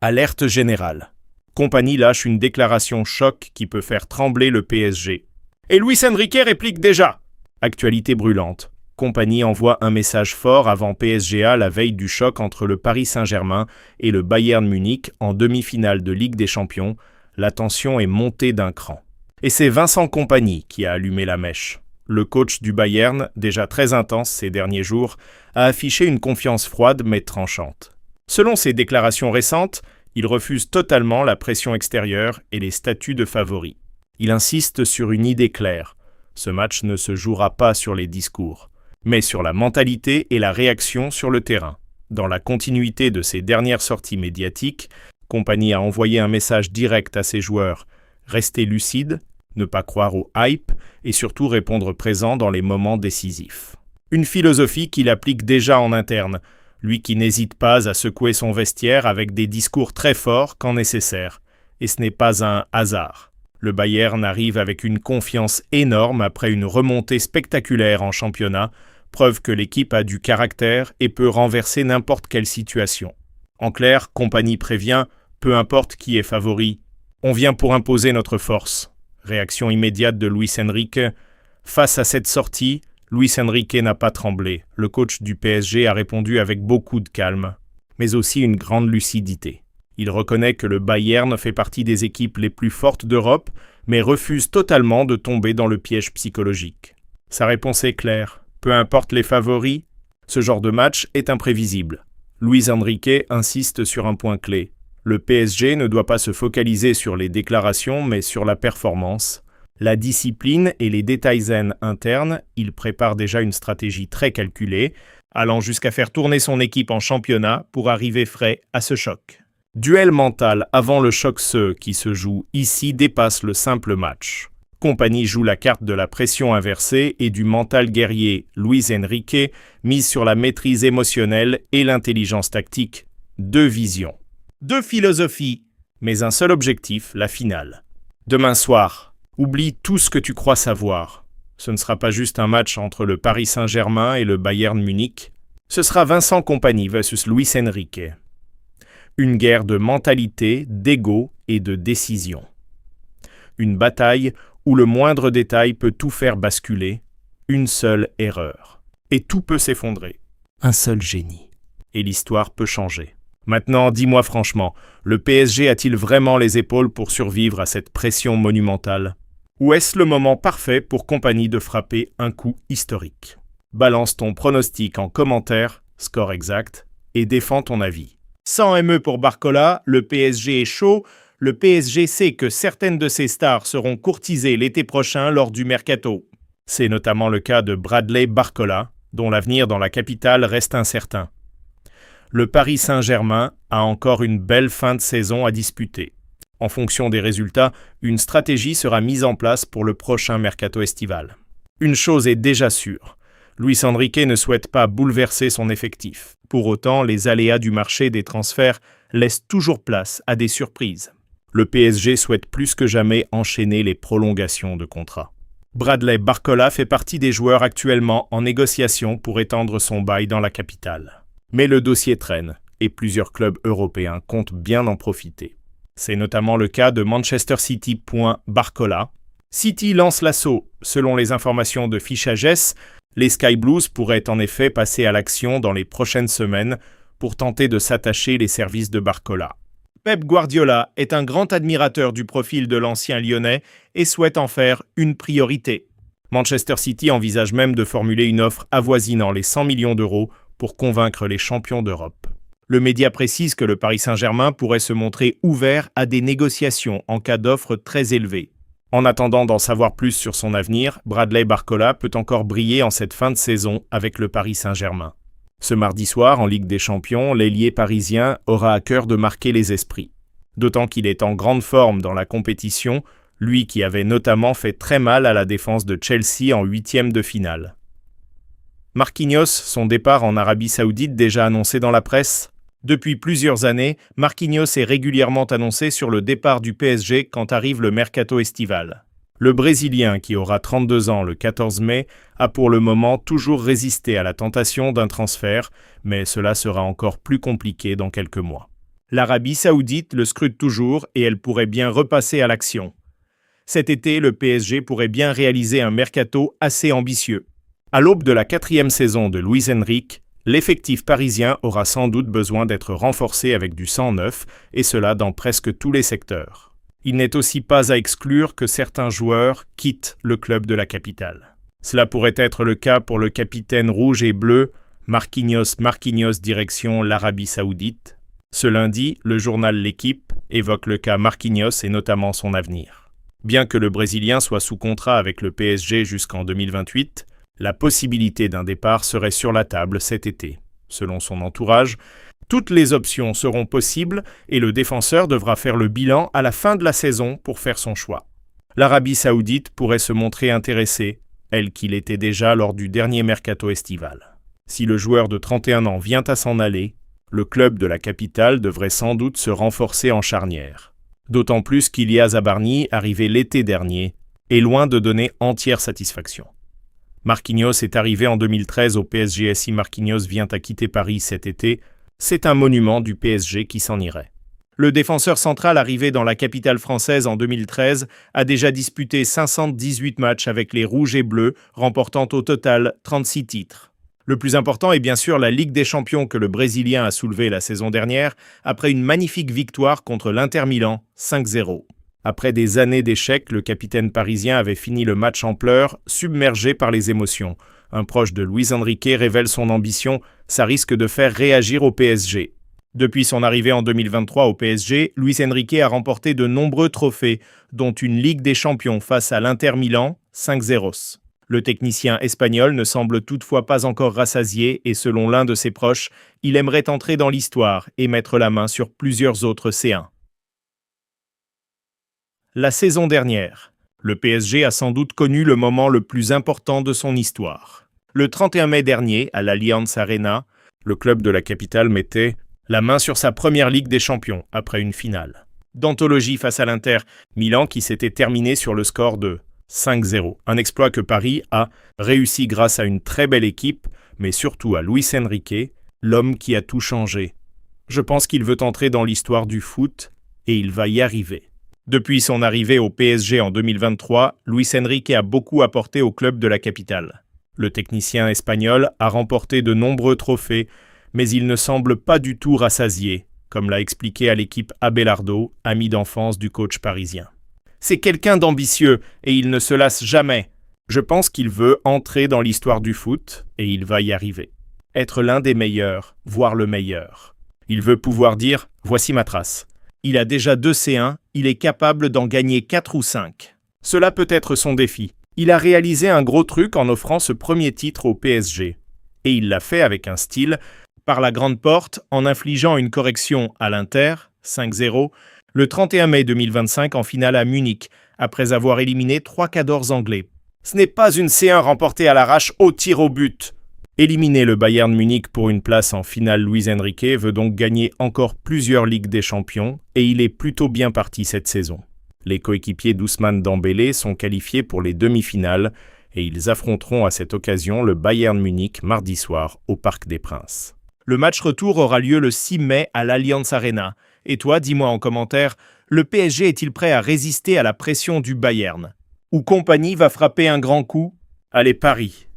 Alerte générale. Kompany lâche une déclaration choc qui peut faire trembler le PSG. Et Luis Enrique réplique déjà. Actualité brûlante. Kompany envoie un message fort avant PSGA la veille du choc entre le Paris Saint-Germain et le Bayern Munich en demi-finale de Ligue des Champions. La tension est montée d'un cran. Et c'est Vincent Kompany qui a allumé la mèche. Le coach du Bayern, déjà très intense ces derniers jours, a affiché une confiance froide mais tranchante. Selon ses déclarations récentes, il refuse totalement la pression extérieure et les statuts de favoris. Il insiste sur une idée claire. Ce match ne se jouera pas sur les discours, mais sur la mentalité et la réaction sur le terrain. Dans la continuité de ses dernières sorties médiatiques, Kompany a envoyé un message direct à ses joueurs. Rester lucide, ne pas croire au hype et surtout répondre présent dans les moments décisifs. Une philosophie qu'il applique déjà en interne, lui qui n'hésite pas à secouer son vestiaire avec des discours très forts quand nécessaire. Et ce n'est pas un hasard. Le Bayern arrive avec une confiance énorme après une remontée spectaculaire en championnat, preuve que l'équipe a du caractère et peut renverser n'importe quelle situation. En clair, Kompany prévient, peu importe qui est favori, on vient pour imposer notre force. Réaction immédiate de Luis Enrique. Face à cette sortie, Luis Enrique n'a pas tremblé. Le coach du PSG a répondu avec beaucoup de calme, mais aussi une grande lucidité. Il reconnaît que le Bayern fait partie des équipes les plus fortes d'Europe, mais refuse totalement de tomber dans le piège psychologique. Sa réponse est claire. Peu importe les favoris, ce genre de match est imprévisible. Luis Enrique insiste sur un point clé. Le PSG ne doit pas se focaliser sur les déclarations, mais sur la performance. La discipline et les détails zen internes, il prépare déjà une stratégie très calculée, allant jusqu'à faire tourner son équipe en championnat pour arriver frais à ce choc. Duel mental avant le choc, ce qui se joue ici dépasse le simple match. Kompany joue la carte de la pression inversée et du mental guerrier. Luis Enrique mise sur la maîtrise émotionnelle et l'intelligence tactique. Deux visions, deux philosophies, mais un seul objectif, la finale. Demain soir, oublie tout ce que tu crois savoir. Ce ne sera pas juste un match entre le Paris Saint-Germain et le Bayern Munich. Ce sera Vincent Kompany versus Luis Enrique. Une guerre de mentalité, d'ego et de décision. Une bataille où le moindre détail peut tout faire basculer. Une seule erreur. Et tout peut s'effondrer. Un seul génie. Et l'histoire peut changer. Maintenant, dis-moi franchement, le PSG a-t-il vraiment les épaules pour survivre à cette pression monumentale ? Ou est-ce le moment parfait pour Kompany de frapper un coup historique ? Balance ton pronostic en commentaire, score exact, et défends ton avis. Sans ME pour Barcola, le PSG est chaud. Le PSG sait que certaines de ses stars seront courtisées l'été prochain lors du mercato. C'est notamment le cas de Bradley Barcola, dont l'avenir dans la capitale reste incertain. Le Paris Saint-Germain a encore une belle fin de saison à disputer. En fonction des résultats, une stratégie sera mise en place pour le prochain mercato estival. Une chose est déjà sûre, Luis Enrique ne souhaite pas bouleverser son effectif. Pour autant, les aléas du marché des transferts laissent toujours place à des surprises. Le PSG souhaite plus que jamais enchaîner les prolongations de contrats. Bradley Barcola fait partie des joueurs actuellement en négociation pour étendre son bail dans la capitale. Mais le dossier traîne, et plusieurs clubs européens comptent bien en profiter. C'est notamment le cas de Manchester City. Barcola. City lance l'assaut. Selon les informations de Fichages, les Sky Blues pourraient en effet passer à l'action dans les prochaines semaines pour tenter de s'attacher les services de Barcola. Pep Guardiola est un grand admirateur du profil de l'ancien Lyonnais et souhaite en faire une priorité. Manchester City envisage même de formuler une offre avoisinant les 100 millions d'euros pour convaincre les champions d'Europe. Le média précise que le Paris Saint-Germain pourrait se montrer ouvert à des négociations en cas d'offres très élevées. En attendant d'en savoir plus sur son avenir, Bradley Barcola peut encore briller en cette fin de saison avec le Paris Saint-Germain. Ce mardi soir, en Ligue des Champions, l'ailier parisien aura à cœur de marquer les esprits. D'autant qu'il est en grande forme dans la compétition, lui qui avait notamment fait très mal à la défense de Chelsea en 8e de finale. Marquinhos, son départ en Arabie Saoudite déjà annoncé dans la presse. Depuis plusieurs années, Marquinhos est régulièrement annoncé sur le départ du PSG quand arrive le mercato estival. Le Brésilien, qui aura 32 ans le 14 mai, a pour le moment toujours résisté à la tentation d'un transfert, mais cela sera encore plus compliqué dans quelques mois. L'Arabie Saoudite le scrute toujours et elle pourrait bien repasser à l'action. Cet été, le PSG pourrait bien réaliser un mercato assez ambitieux. À l'aube de la 4e saison de Luis Enrique, l'effectif parisien aura sans doute besoin d'être renforcé avec du sang neuf, et cela dans presque tous les secteurs. Il n'est aussi pas à exclure que certains joueurs quittent le club de la capitale. Cela pourrait être le cas pour le capitaine rouge et bleu, Marquinhos direction l'Arabie Saoudite. Ce lundi, le journal L'Équipe évoque le cas Marquinhos et notamment son avenir. Bien que le Brésilien soit sous contrat avec le PSG jusqu'en 2028, la possibilité d'un départ serait sur la table cet été. Selon son entourage, toutes les options seront possibles et le défenseur devra faire le bilan à la fin de la saison pour faire son choix. L'Arabie Saoudite pourrait se montrer intéressée, elle qui l'était déjà lors du dernier mercato estival. Si le joueur de 31 ans vient à s'en aller, le club de la capitale devrait sans doute se renforcer en charnière. D'autant plus qu'Ilia Zabarni, arrivé l'été dernier, est loin de donner entière satisfaction. Marquinhos est arrivé en 2013 au PSG. Si Marquinhos vient à quitter Paris cet été, c'est un monument du PSG qui s'en irait. Le défenseur central arrivé dans la capitale française en 2013 a déjà disputé 518 matchs avec les Rouges et Bleus, remportant au total 36 titres. Le plus important est bien sûr la Ligue des Champions que le Brésilien a soulevée la saison dernière après une magnifique victoire contre l'Inter Milan 5-0. Après des années d'échecs, le capitaine parisien avait fini le match en pleurs, submergé par les émotions. Un proche de Luis Enrique révèle son ambition, ça risque de faire réagir au PSG. Depuis son arrivée en 2023 au PSG, Luis Enrique a remporté de nombreux trophées, dont une Ligue des Champions face à l'Inter Milan 5-0. Le technicien espagnol ne semble toutefois pas encore rassasié et selon l'un de ses proches, il aimerait entrer dans l'histoire et mettre la main sur plusieurs autres C1. La saison dernière, le PSG a sans doute connu le moment le plus important de son histoire. Le 31 mai dernier, à l'Allianz Arena, le club de la capitale mettait la main sur sa première Ligue des Champions après une finale. D'anthologie face à l'Inter Milan qui s'était terminé sur le score de 5-0. Un exploit que Paris a réussi grâce à une très belle équipe, mais surtout à Luis Enrique, l'homme qui a tout changé. Je pense qu'il veut entrer dans l'histoire du foot et il va y arriver. Depuis son arrivée au PSG en 2023, Luis Enrique a beaucoup apporté au club de la capitale. Le technicien espagnol a remporté de nombreux trophées, mais il ne semble pas du tout rassasié, comme l'a expliqué à l'équipe Abelardo, ami d'enfance du coach parisien. C'est quelqu'un d'ambitieux et il ne se lasse jamais. Je pense qu'il veut entrer dans l'histoire du foot et il va y arriver. Être l'un des meilleurs, voire le meilleur. Il veut pouvoir dire « voici ma trace ». Il a déjà 2 C1, il est capable d'en gagner 4 ou 5. Cela peut être son défi. Il a réalisé un gros truc en offrant ce premier titre au PSG. Et il l'a fait avec un style, par la grande porte, en infligeant une correction à l'Inter, 5-0, le 31 mai 2025 en finale à Munich, après avoir éliminé 3 cadors anglais. Ce n'est pas une C1 remportée à l'arrache au tir au but. Éliminer le Bayern Munich pour une place en finale, Luis Enrique veut donc gagner encore plusieurs Ligues des Champions et il est plutôt bien parti cette saison. Les coéquipiers d'Ousmane Dembélé sont qualifiés pour les demi-finales et ils affronteront à cette occasion le Bayern Munich mardi soir au Parc des Princes. Le match retour aura lieu le 6 mai à l'Allianz Arena. Et toi, dis-moi en commentaire, le PSG est-il prêt à résister à la pression du Bayern? Ou Kompany va frapper un grand coup? Allez, Paris!